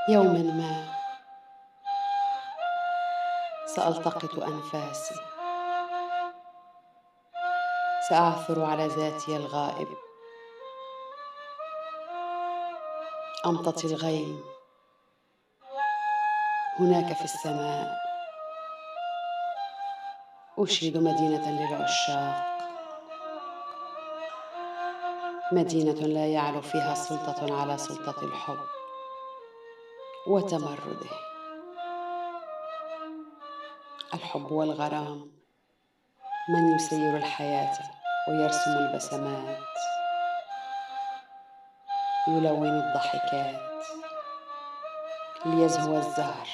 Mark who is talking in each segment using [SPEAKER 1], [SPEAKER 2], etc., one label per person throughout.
[SPEAKER 1] يوما ما سألتقط أنفاسي، سأعثر على ذاتي الغائب، أمتطي الغيم هناك في السماء، أشيد مدينة للعشاق، مدينة لا يعلو فيها سلطة على سلطة الحب وتمرده. الحب والغرام من يسير الحياة ويرسم البسمات، يلون الضحكات ليزهو الزهر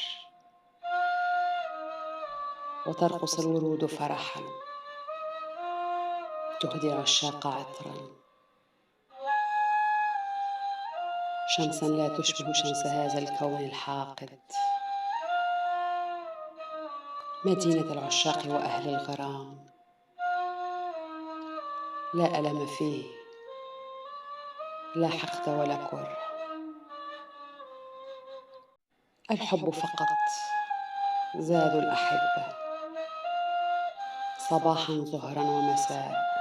[SPEAKER 1] وترقص الورود فرحا، تهدي العشاق عطرا، شمسا لا تشبه شمس هذا الكون الحاقد. مدينة العشاق وأهل الغرام، لا ألم فيه، لا حقد ولا كره، الحب فقط زاد الأحبة، صباحا ظهرا ومساء،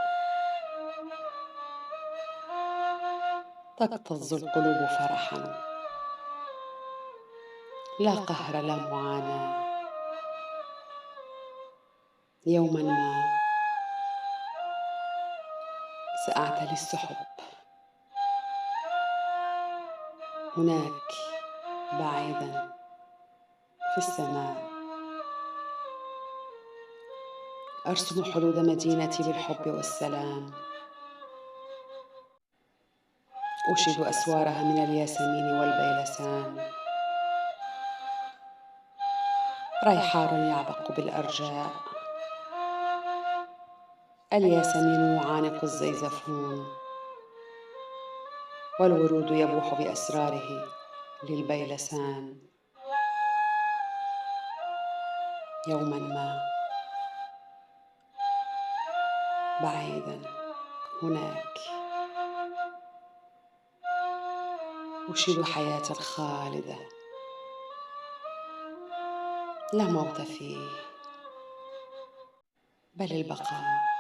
[SPEAKER 1] تكتظ القلوب فرحا، لا قهر لا معاناة. يوما ما سأعتلي السحب، هناك بعيدا في السماء، أرسم حدود مدينتي بالحب والسلام، أشيد أسوارها من الياسمين والبيلسان، ريحان يعبق بالأرجاء، الياسمين يعانق الزيزفون، والورود يبوح بأسراره للبيلسان. يوما ما بعيدا هناك أشيد حياة خالدة لا موت فيه بل البقاء.